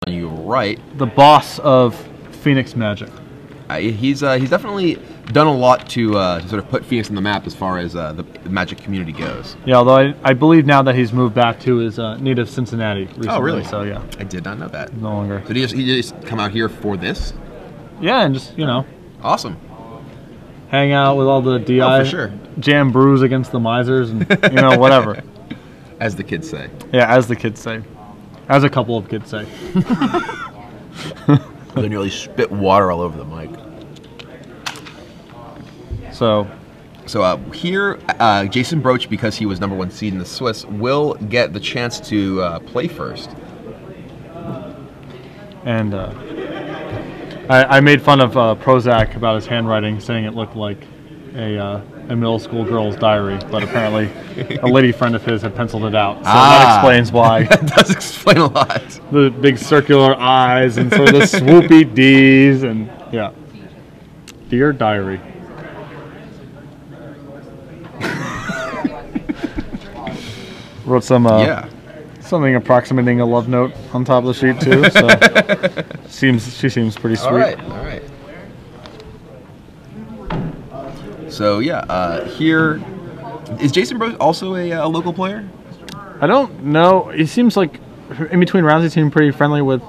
you right. The boss of Phoenix Magic. He's definitely done a lot to sort of put Phoenix on the map as far as the Magic community goes. Yeah, although I believe now that he's moved back to his native Cincinnati recently. Oh, really? So, yeah. I did not know that. No longer. So he just come out here for this? Yeah, and just, Awesome. hang out with all the DI. Oh, for sure. Jam brews against the misers and, whatever. As the kids say. Yeah, as the kids say. As a couple of kids say. They nearly spit water all over the mic. So here, Jason Broach, because he was #1 seed in the Swiss, will get the chance to play first. And I made fun of Prosak about his handwriting, saying it looked like a middle school girl's diary, but apparently a lady friend of his had penciled it out. So that explains why. That does explain a lot. The big circular eyes and sort of the swoopy D's and, yeah. Dear diary. Wrote some something approximating a love note on top of the sheet too. So she seems pretty sweet. All right. So yeah, here is Jason Broach also a local player? I don't know. He seems like in between rounds he seemed pretty friendly with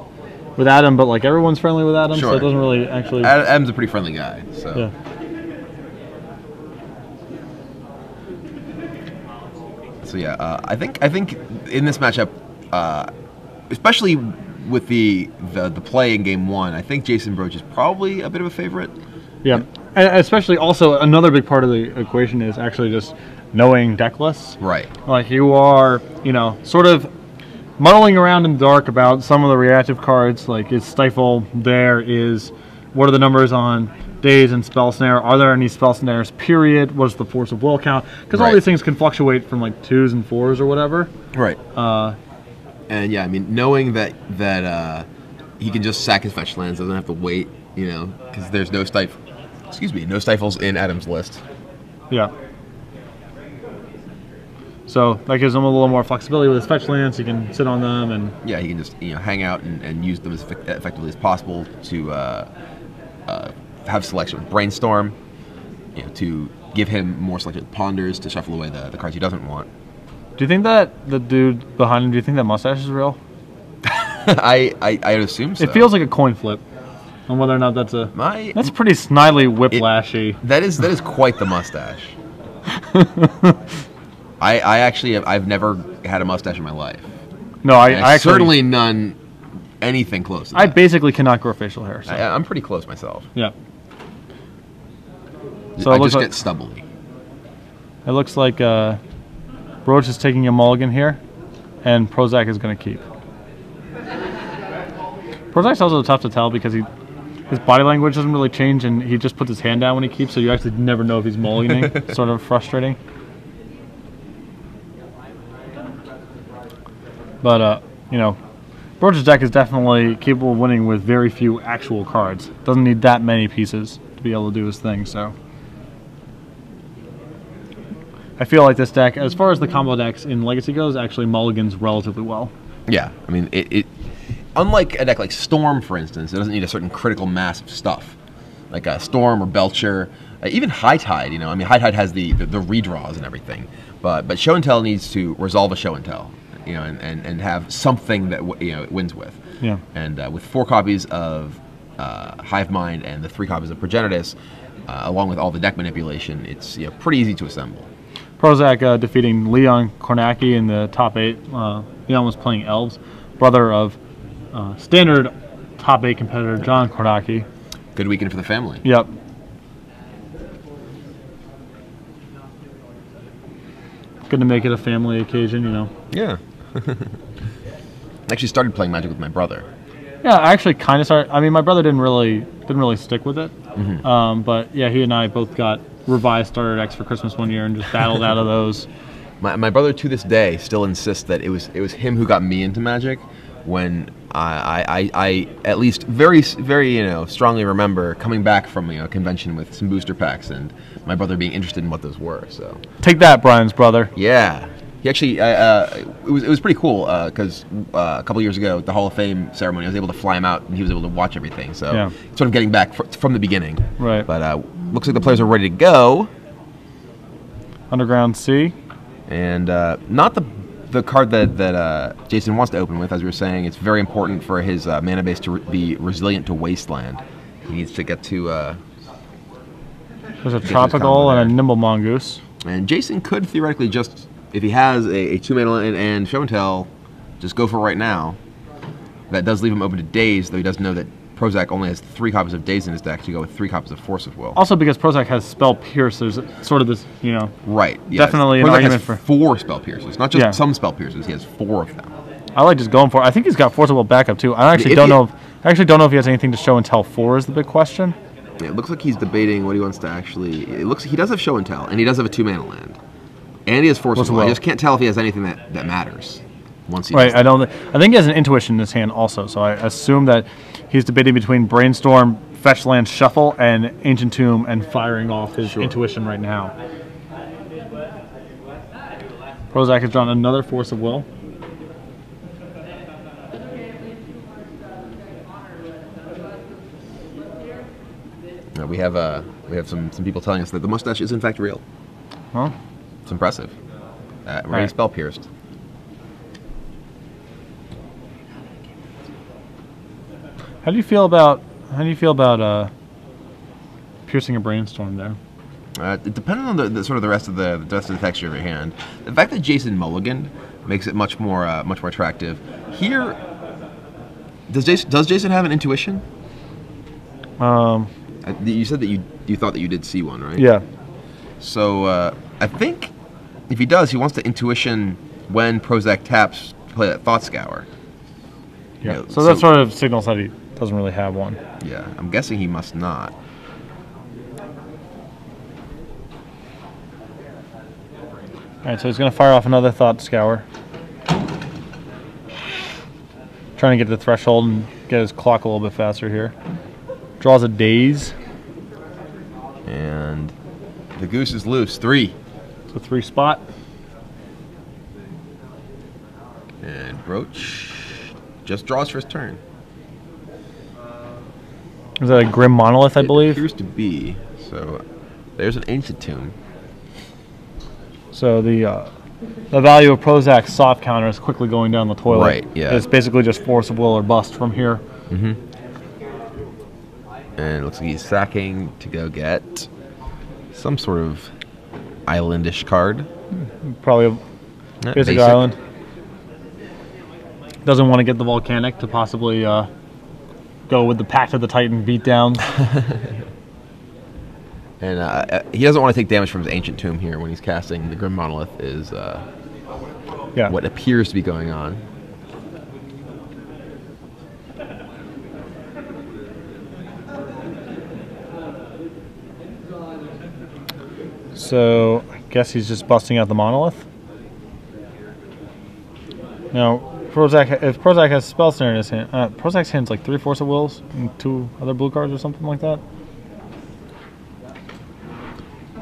Adam, but like everyone's friendly with Adam, so it doesn't really actually. Adam's a pretty friendly guy. So. Yeah. So yeah, I think in this matchup, especially with the play in game one, I think Jason Broach is probably a bit of a favorite. Yeah, and especially also another big part of the equation is actually just knowing deck lists. Right. Like you are, sort of muddling around in the dark about some of the reactive cards. Like is Stifle there? What are the numbers on Daze and Spell Snare? Are there any Spell Snares, period? What's the Force of Will count? Because all these things can fluctuate from like 2s and 4s or whatever. Right. And yeah, I mean, knowing that he can just sack his fetch lands, doesn't have to wait, because there's no stifles in Adam's list. Yeah. So that gives him a little more flexibility with his fetch lands. He can sit on them and yeah, he can just hang out and use them as effectively as possible to have selection with Brainstorm, to give him more selection with Ponders to shuffle away the cards he doesn't want. Do you think that the dude behind him? Do you think that mustache is real? I assume so. It feels like a coin flip on whether or not that's pretty snidely whiplashy. That is quite the mustache. I've never had a mustache in my life. No, I certainly none anything close to that. I basically cannot grow facial hair. So. I'm pretty close myself. Yeah. So I just get stubbly. It looks like Broach is taking a mulligan here, and Prosak is going to keep. Prosak's also tough to tell because his body language doesn't really change, and he just puts his hand down when he keeps, so you actually never know if he's mulliganing. Sort of frustrating. But, Broach's deck is definitely capable of winning with very few actual cards. Doesn't need that many pieces to be able to do his thing, so. I feel like this deck, as far as the combo decks in Legacy goes, actually mulligans relatively well. Yeah, I mean, it unlike a deck like Storm, for instance, it doesn't need a certain critical mass of stuff. Like Storm or Belcher, even High Tide, I mean, High Tide has the redraws and everything, but Show and Tell needs to resolve a Show and Tell. And have something that it wins with. Yeah. And with 4 copies of Hive Mind and the 3 copies of Progenitus, along with all the deck manipulation, it's pretty easy to assemble. Prosak defeating Leon Kornacki in the top 8. Leon was playing Elves, brother of standard top 8 competitor John Kornacki. Good weekend for the family. Yep. Good to make it a family occasion, Yeah. I actually started playing Magic with my brother. Yeah, I actually kind of started. I mean, my brother didn't really stick with it. Mm-hmm. But yeah, he and I both got revised starter decks for Christmas one year and just battled out of those. My brother to this day still insists that it was him who got me into Magic. When I at least very strongly remember coming back from a convention with some booster packs and my brother being interested in what those were. So take that, Brian's brother. Yeah. He actually, it was pretty cool because a couple years ago at the Hall of Fame ceremony, I was able to fly him out and he was able to watch everything. So sort of getting back from the beginning. Right. But looks like the players are ready to go. Underground C. And not the card that Jason wants to open with. As we were saying, it's very important for his mana base to be resilient to Wasteland. He needs to get to... There's a Tropical and a Nimble Mongoose. And Jason could theoretically just... If he has a 2-mana and Show and Tell, just go for it right now. That does leave him open to Daze, though he does know that Prosak only has 3 copies of Daze in his deck to go with 3 copies of Force of Will. Also because Prosak has Spell Pierce, there's sort of this, Right. Yes. Definitely an Prosak argument has for 4 Spell Piercers, not just some Spell Piercers. He has 4 of them. I like just going for it. I think he's got Force of Will backup too. I actually don't know if he has anything to Show and Tell 4 is the big question. Yeah, it looks like he's debating what he wants to actually... It looks he does have Show and Tell, and he does have a 2-mana land. And he has Force of Will. I just can't tell if he has anything that matters. Once he I think he has an Intuition in his hand also, so I assume that he's debating between Brainstorm, Fetch Land, Shuffle, and Ancient Tomb, and firing off his Intuition right now. Prosak has drawn another Force of Will. We have some people telling us that the mustache is in fact real. Huh? It's impressive. Ready Spell Pierced. How do you feel about piercing a Brainstorm there? Depending on the sort of the rest of the texture of your hand, the fact that Jason mulliganed makes it much more attractive. Here, does Jason have an Intuition? You said that you thought that you did see one, right? Yeah. So I think if he does, he wants to Intuition when Prosak taps to play that Thought Scour. Yeah. So that sort of signals that he doesn't really have one. Yeah, I'm guessing he must not. Alright, so he's going to fire off another Thought Scour. Trying to get to the threshold and get his clock a little bit faster here. Draws a Daze. And the goose is loose. 3. It's a 3 spot. And Broach just draws for his turn. Is that a Grim Monolith, I believe? It appears to be. So there's an Ancient Tomb. So the value of Prosak's soft counter is quickly going down the toilet. Right, yeah. It's basically just Force of Will or bust from here. Mm-hmm. And it looks like he's sacking to go get some sort of islandish card. Probably a basic island. Doesn't want to get the volcanic to possibly go with the Pact of the Titan beatdown. And he doesn't want to take damage from his Ancient Tomb here when he's casting. The Grim Monolith is what appears to be going on. So I guess he's just busting out the Monolith. Now, if Prosak has Spell Snare in his hand, Prosak's hand's like 3 Force of Wills and 2 other blue cards or something like that.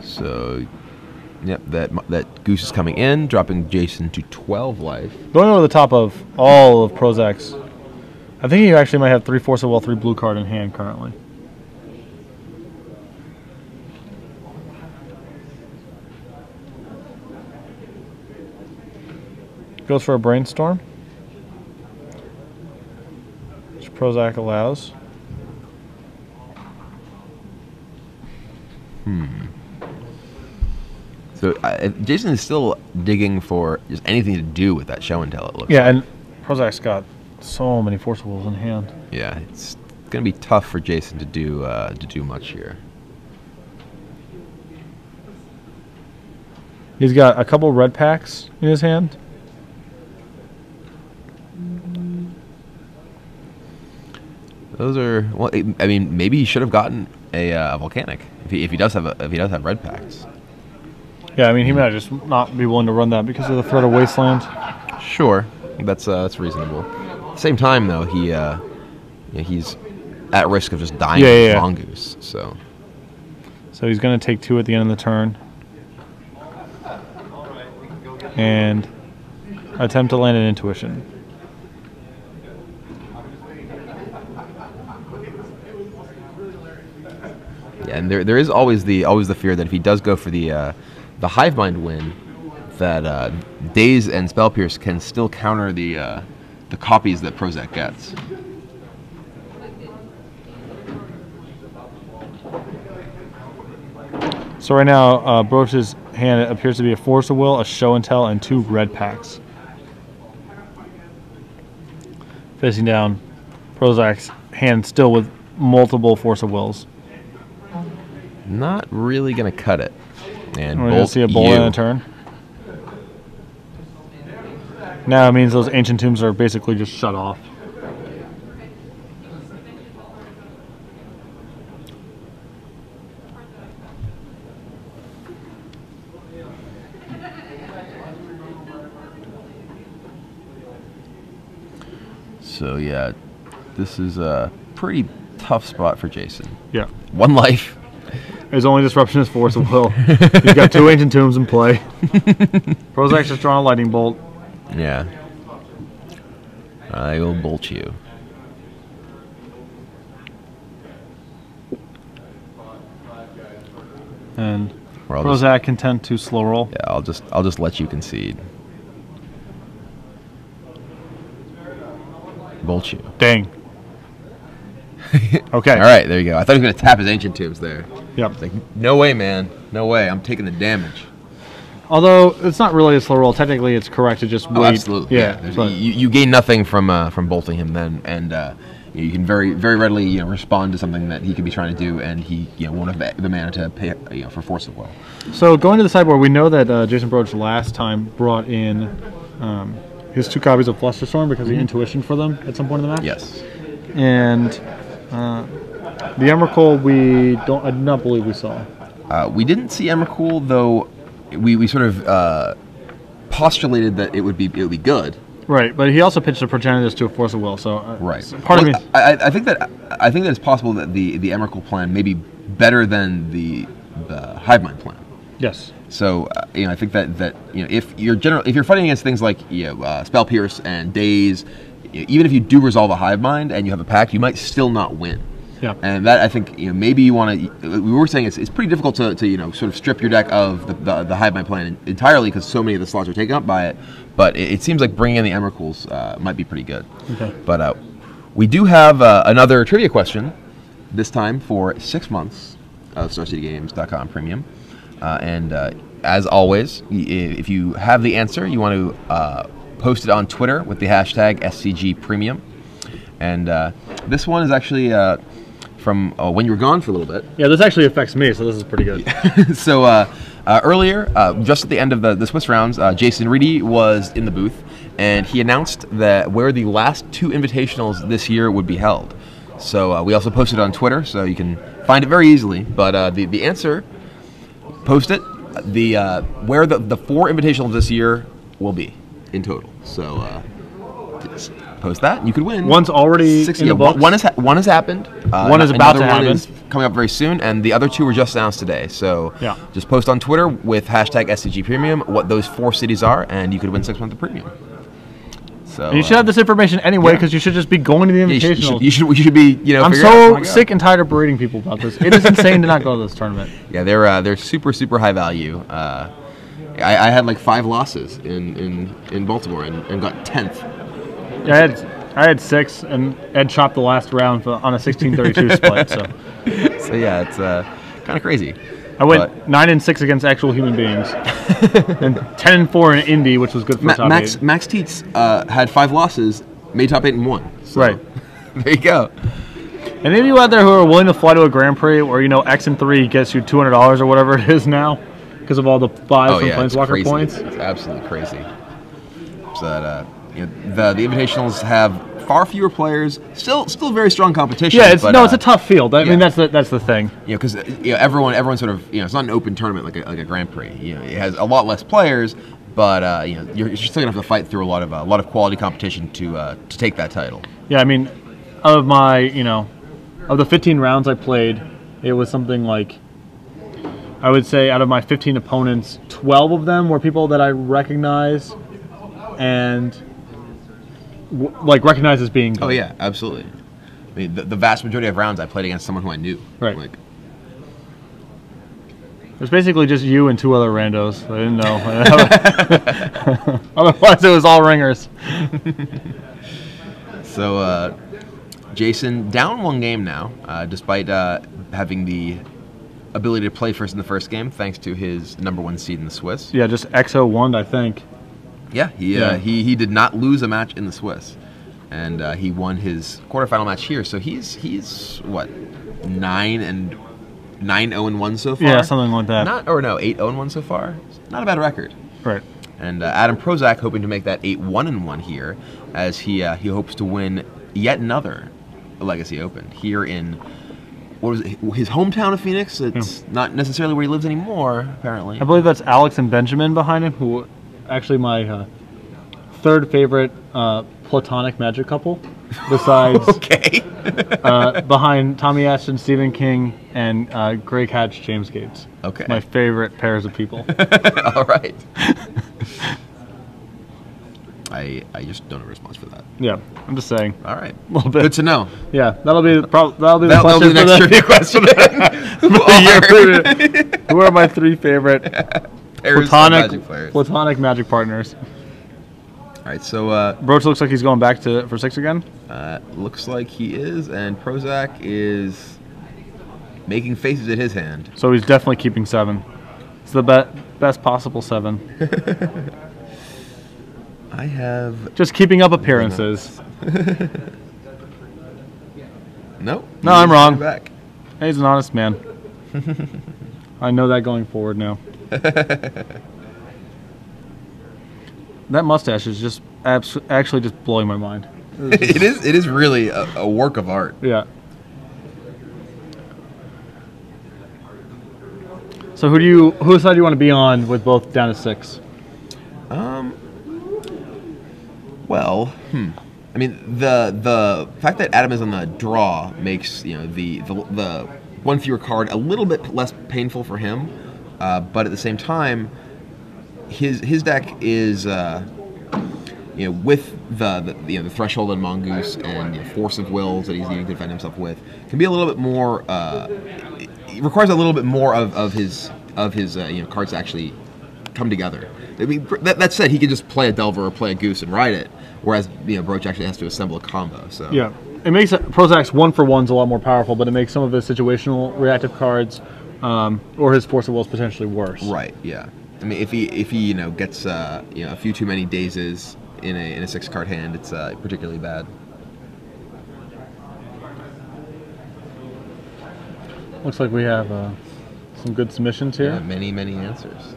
So, yep, that goose is coming in, dropping Jason to 12 life. Going over the top of all of Prosak's, I think he actually might have 3 Force of Will, 3 blue card in hand currently. Goes for a Brainstorm, which Prosak allows. So Jason is still digging for just anything to do with that Show and Tell, it looks like. And Prosak's got so many Force of Wills in hand. Yeah, it's going to be tough for Jason to do much here. He's got a couple red packs in his hand. Those are, well, I mean, maybe he should have gotten a volcanic if he does have red packs. Yeah, I mean, he might just not be willing to run that because of the threat of Wasteland. Sure, that's reasonable. At the same time, though, he's at risk of just dying with Mongoose. So he's going to take 2 at the end of the turn. and attempt to land an intuition. Yeah, and there is always the fear that if he does go for the Hivemind win, that Daze and Spell Pierce can still counter the copies that Prosak gets. So right now, Broach's hand appears to be a Force of Will, a Show and Tell, and 2 red packs. Facing down, Prosak's hand still with multiple Force of Wills. Not really going to cut it. And we're going to see a bolt in a turn. Now it means those Ancient Tombs are basically just shut off. So yeah, this is a pretty tough spot for Jason. Yeah. 1 life. His only disruption is Force of Will. He's got 2 Ancient Tombs in play. Prosak's just drawn a Lightning Bolt. Yeah. I will bolt you. And Prosak content to slow roll. Yeah, I'll just let you concede. Bolt you. Dang. Okay. All right, there you go. I thought he was going to tap his Ancient Tombs there. Yep. It's like, no way, man. No way. I'm taking the damage. Although it's not really a slow roll. Technically, it's correct to just wait. Absolutely. Yeah. You gain nothing from bolting him then, and you can very readily respond to something that he could be trying to do, and he won't have the mana to pay for Force of Will. So going to the sideboard, we know that Jason Broach last time brought in his 2 copies of Flusterstorm because he intuitioned for them at some point in the match. Yes. And the Emrakul, I do not believe we saw. We didn't see Emrakul, though. We sort of postulated that it would be good. Right, but he also pitched a Progenitus to a Force of Will. So right. Part of me. I think that it's possible that the Emrakul plan may be better than the Hivemind plan. Yes. So I think that if you're fighting against things like Spell Pierce and Daze, even if you do resolve a Hivemind and you have a pack, you might still not win. Yeah. And that, I think, maybe you want to. We were saying it's pretty difficult to sort of strip your deck of the Hivemind plan entirely because so many of the slots are taken up by it. But it seems like bringing in the Emrakuls might be pretty good. Okay. But we do have another trivia question, this time for 6 months of StarCityGames.com Premium. And as always, if you have the answer, you want to post it on Twitter with the hashtag SCG Premium. And this one is actually from when you were gone for a little bit. Yeah, this actually affects me, so this is pretty good. So earlier, just at the end of the Swiss rounds, Jason Reedy was in the booth, and he announced that where the last 2 invitationals this year would be held. So we also posted it on Twitter, so you can find it very easily. But the answer, post it, where the 4 invitationals this year will be in total. So just post that, and you could win. One's already in the books. One has happened. One is about to happen. One is coming up very soon, and the other 2 were just announced today. So yeah. Just post on Twitter with hashtag SCG Premium what those 4 cities are, and you could win 6 months of premium. So and you should have this information anyway, because you should just be going to the invitational. You should be. I'm so sick and tired of berating people about this. It is insane to not go to this tournament. Yeah, they're super high value. I had like 5 losses in Baltimore and got 10th. Yeah, I had 6, and Ed chopped the last round on a 16-32 split. So yeah, it's kind of crazy. I went 9-6 against actual human beings, and 10-4 in Indy, which was good for top 8. Max Tietz had 5 losses, made top 8 and won. So, right. There you go. And any of you out there who are willing to fly to a Grand Prix where X and 3 gets you $200 or whatever it is now, because of all the buys from Planeswalker points. It's absolutely crazy. So that the invitationals have far fewer players, still very strong competition. Yeah, it's a tough field. I mean, that's the thing. Because everyone sort of it's not an open tournament like a Grand Prix. It has a lot less players, but you're still gonna have to fight through a lot of quality competition to take that title. Yeah, I mean, of my of the 15 rounds I played, it was something like I would say out of my 15 opponents, 12 of them were people that I recognize and recognize as being good. Oh yeah, absolutely. I mean, the vast majority of rounds I played against someone who I knew. Right. There's basically just you and 2 other randos. I didn't know. Otherwise, it was all ringers. So, Jason down 1 game now, despite having the ability to play first in the first game, thanks to his #1 seed in the Swiss. Yeah, just XO won, I think. Yeah, he did not lose a match in the Swiss, and he won his quarterfinal match here. So he's what 9-0-1 so far. Yeah, something like that. 8-0-1 so far. Not a bad record. Right. And Adam Prosak hoping to make that 8-1-1 here, as he hopes to win yet another Legacy Open here in his hometown of Phoenix. It's not necessarily where he lives anymore, apparently. I believe that's Alex and Benjamin behind him, who actually my 3rd favorite platonic Magic couple, besides behind Tommy Ashton, Stephen King, and Greg Hatch, James Gates. Okay. My favorite pairs of people. All right. I just don't have a response for that. Yeah, I'm just saying. All right. A little bit. Good to know. Yeah, that'll be the next trivia question. Who are my 3 favorite platonic Magic partners? All right, so Broach looks like he's going back for 6 again. Looks like he is, and Prosak is making faces at his hand. So he's definitely keeping 7. It's the best possible 7. I have just keeping up appearances. Nope. No, I'm wrong. Back. He's an honest man. I know that going forward now. That mustache is just actually just blowing my mind. It is really a work of art. Yeah. So whose side do you want to be on with both down to 6? Well, I mean, the fact that Adam is on the draw makes the 1 fewer card a little bit less painful for him, but at the same time, his deck is with the threshold on Mongoose and Force of Wills that he's needing to defend himself with, can be a little bit more. It requires a little bit more of his cards to actually come together. I mean, that said, he can just play a Delver or play a Goose and ride it, whereas Broach actually has to assemble a combo. So yeah, it makes Prosak's 1-for-1s a lot more powerful, but it makes some of his situational reactive cards or his Force of Wills potentially worse. Right. Yeah. I mean, if he gets a few too many dazes in a 6-card hand, it's particularly bad. Looks like we have some good submissions here. Yeah, many answers.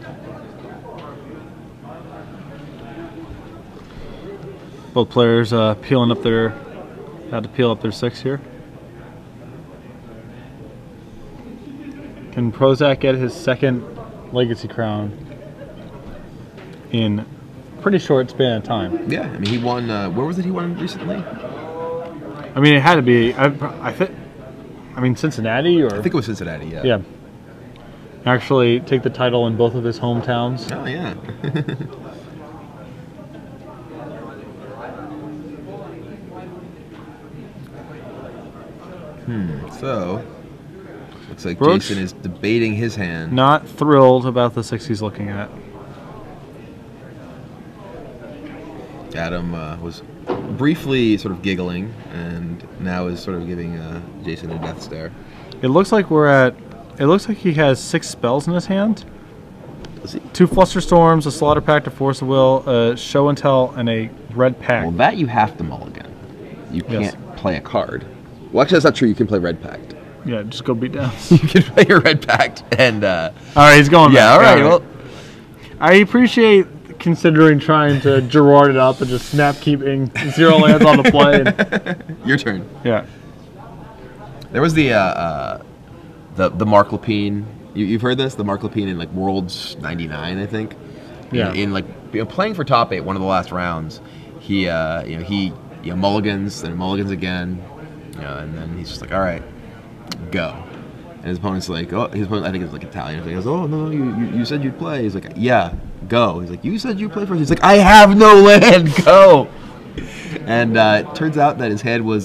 Both players had to peel up their 6 here. Can Prosak get his 2nd Legacy crown in a pretty short span of time? Yeah, I mean, he won. Where was it he won recently? I mean, it had to be. I mean, Cincinnati, or I think it was Cincinnati. Yeah. Yeah. Actually, take the title in both of his hometowns. Oh yeah. So, looks like Broach, Jason is debating his hand. Not thrilled about the 6 he's looking at. Adam was briefly sort of giggling, and now is sort of giving Jason a death stare. It looks like he has 6 spells in his hand. Does he? 2 Flusterstorms, a Slaughter Pact, a Force of Will, a Show and Tell, and a Red Pact. Well, that you have to mulligan. You can't play a card. Well, actually, that's not true. You can play Red Pact. Yeah, just go beat down. You can play your Red Pact, and all right, he's going. Yeah, back. all right. Well, I appreciate considering trying to Gerard it up and just snap keeping 0 lands on the play. Your turn. Yeah. There was the Mark Lepine. You've heard this? The Mark Lepine in Worlds '99, I think. Yeah. In playing for top 8, one of the last rounds, he mulligans, then mulligans again, and then he's just like, all right, go. And his opponent's like, oh, his opponent, I think it's like Italian. He goes, oh, no, you said you'd play. He's like, yeah, go. He's like, you said you'd play first. He's like, I have no land, go. And it turns out that his hand was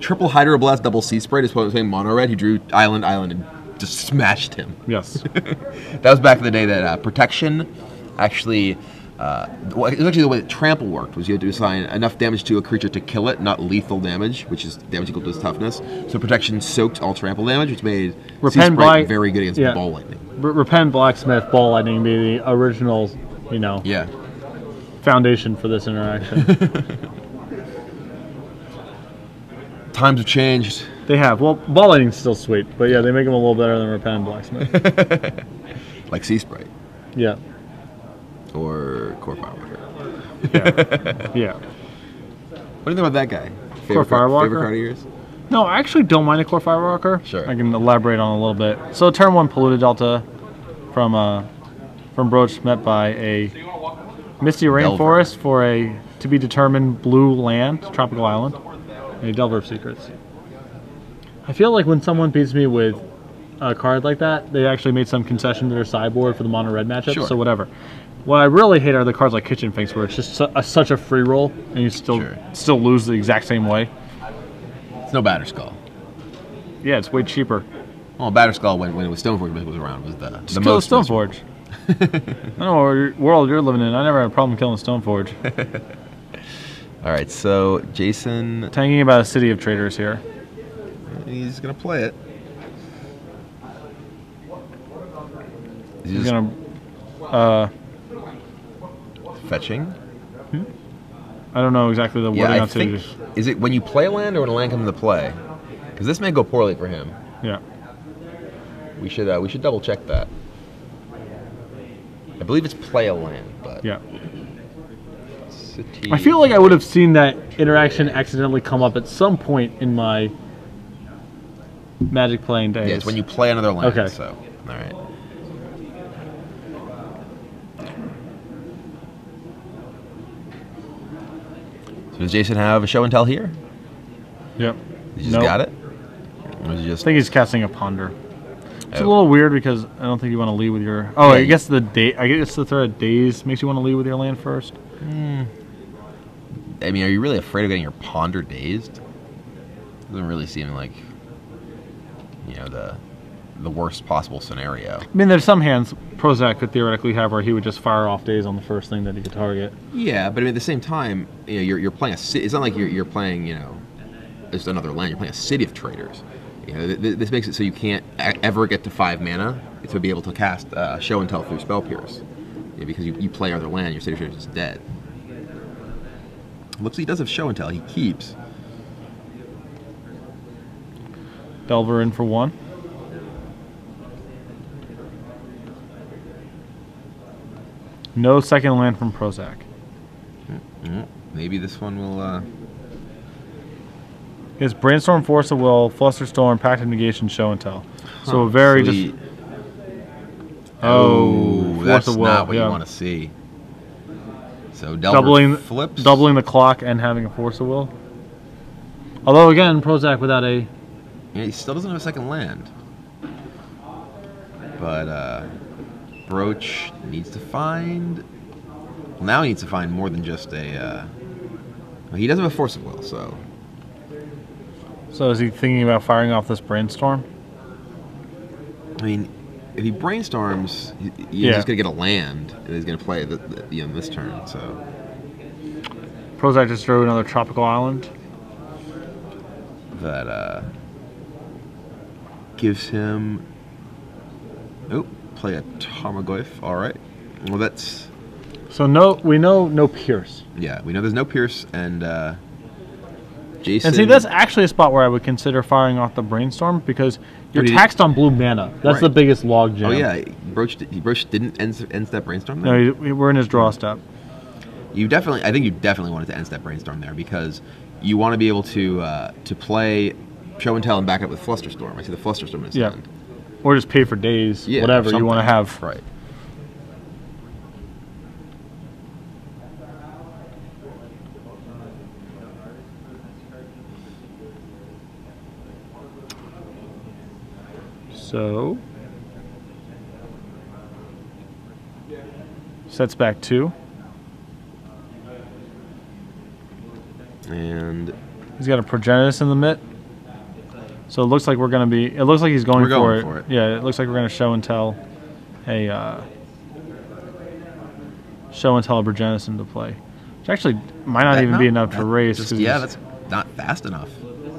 triple Hydroblast, double Sea Sprite. His opponent was playing mono red. He drew Island, and just smashed him. Yes. That was back in the day that protection actually... it was actually the way that trample worked, was you had to assign enough damage to a creature to kill it, not lethal damage, which is damage equal to its toughness. So protection soaked all trample damage, which made Sea Sprite very good against Ball Lightning. Repent Blacksmith, Ball Lightning be the original, foundation for this interaction. Times have changed. They have. Well, Ball Lightning's still sweet, but yeah, they make them a little better than Repent Blacksmith. Like Sea Sprite. Yeah. Or Core Firewalker. Yeah. What do you think about that guy? Core Firewalker? Favorite card of yours? No, I actually don't mind a Core Firewalker. Sure. I can elaborate on it a little bit. So turn 1 Polluted Delta from Broach met by a Misty Rainforest for a to be determined blue land, tropical island, and a Delver of Secrets. I feel like when someone beats me with a card like that, they actually made some concession to their sideboard for the mono red matchup. Sure. So whatever. What I really hate are the cards like Kitchen Finks, where it's just such a free roll, and you still lose the exact same way. It's no Batterskull. Yeah, it's way cheaper. Well, Batterskull when it was Stoneforge was around was the Just most. kill Stoneforge. I don't know what world you're living in. I never had a problem killing Stoneforge. All right, so Jason. Thinking about a city of traders here. He's gonna play it. He's gonna. Fetching? I don't know exactly the wording on think, is it when you play a land or when a land comes into play? Because this may go poorly for him. Yeah. We should double check that. I believe it's play a land, but yeah. I feel like I would have seen that interaction accidentally come up at some point in my Magic playing days. Yeah, it's when you play another land. Okay. So, all right. So does Jason have a show and tell here? Yep. He just got it? Or is he just... I think he's casting a Ponder. It's a little weird because I don't think you want to lead with your... Oh, yeah, I guess the threat of Daze makes you want to lead with your land first. I mean, are you really afraid of getting your Ponder dazed? Doesn't really seem like, the worst possible scenario. I mean, there's some hands Prosak could theoretically have where he would just fire off Daze on the first thing that he could target. Yeah, but I mean, at the same time, you're playing a city. It's not like you're playing, just another land. You're playing a city of traders. This makes it so you can't ever get to 5 mana to be able to cast Show and Tell through Spell Pierce. Because you play other land, your city of traders is dead. Looks like he does have Show and Tell. He keeps. Delver in for 1. No second land from Prosak. Maybe this one will... It's Brainstorm, Force of Will, Flusterstorm, Pact of Negation, Show and Tell. So a very just... that's not what you want to see. So flips. Doubling the clock and having a Force of Will. Although, again, Prosak without a... Yeah, he still doesn't have a second land. But, Broach needs to find... Well, now he needs to find more than just a... Well, he doesn't have a Force of Will, so... So is he thinking about firing off this Brainstorm? I mean, if he brainstorms, he's just going to get a land, and he's going to play this turn, so... Prosak just drew another tropical island. That, gives him... Oh, play a Tarmogoyf, alright. Well, that's... So we know no Pierce. Yeah, we know there's no Pierce, and, Jason... And see, that's actually a spot where I would consider firing off the Brainstorm, because you're taxed on blue mana. That's the biggest log jam. Oh yeah, Broach didn't end step Brainstorm there? No, we're in his draw step. I think you definitely wanted to end step Brainstorm there, because you want to be able to play Show and Tell and back up with Flusterstorm. I see the Flusterstorm in his hand. Or just pay for days, whatever you want to have. Right. So sets back 2. And He's got a Progenitus in the mitt. So it looks like we're going to be. It looks like he's going, for it. Yeah, it looks like we're going to show and tell a Progenitus into play, which actually might not even be enough to race. Yeah, that's not fast enough.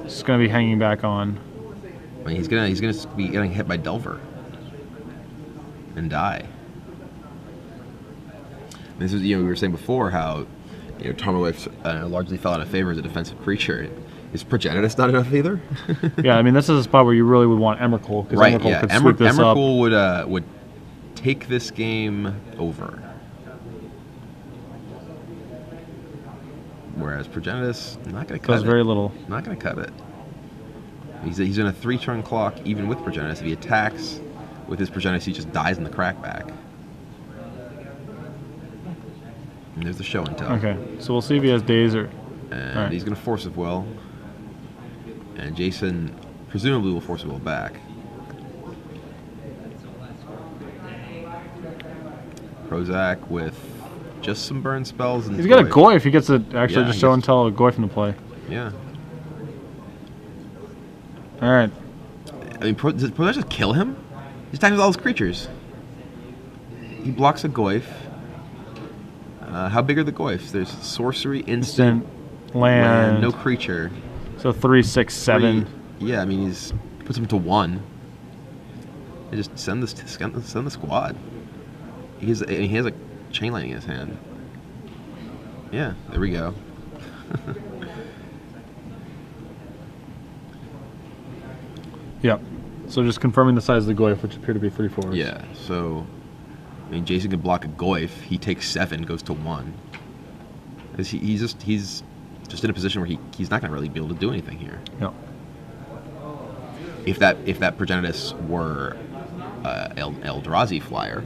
It's going to be hanging back on. I mean, he's gonna be getting hit by Delver and die. This is, we were saying before how Tarmogoyf largely fell out of favor as a defensive creature. Is Progenitus not enough either? Yeah, I mean, this is a spot where you really would want Emrakul, because Emrakul could sweep this up. Emrakul would take this game over. Whereas Progenitus, not going to cut it. Does very little. Not going to cut it. He's in a 3-turn clock, even with Progenitus. If he attacks with his Progenitus, he just dies in the crackback. And there's the show and tell. Okay, so we'll see if he has days or... And he's going to force of will. And Jason presumably will force of will back. Prosak with just some burn spells. And he's got a Goyf. He gets to actually just show and tell a Goyf into play. Yeah. All right. I mean, does Prosak just kill him? He's attacking with all his creatures. He blocks a Goyf. How big are the Goyfs? There's sorcery, instant, land, no creature. So 3, 6, 7. Yeah, I mean, he's puts him to 1. And just send the squad. He has a chain lightning in his hand. Yeah, there we go. Yep. So just confirming the size of the Goyf, which appear to be 3/4. Yeah. So, I mean, Jason can block a Goyf. He takes 7, goes to 1. He's just in a position where he's not going to really be able to do anything here. Yep. If that Progenitus were Eldrazi flyer,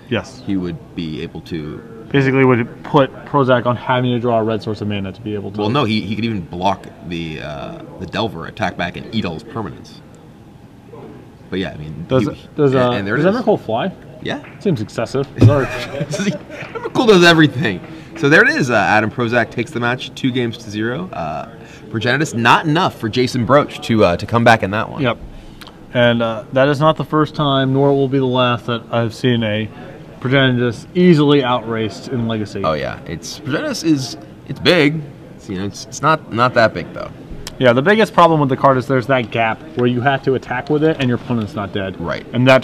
yes, he would be able to. Basically, would put Prosak on having to draw a red source of mana to be able to. Well, no, he could even block the Delver, attack back, and eat all his permanents. But yeah, I mean, does Emrakul fly? Yeah, seems excessive. Emrakul does everything. So there it is. Adam Prosak takes the match 2-0. Progenitus, not enough for Jason Broach to come back in that one. Yep. And that is not the first time, nor will be the last, that I've seen a Progenitus easily outraced in Legacy. Oh yeah, Progenitus it's big. It's not that big though. Yeah, the biggest problem with the card is there's that gap where you have to attack with it and your opponent's not dead. Right. And that's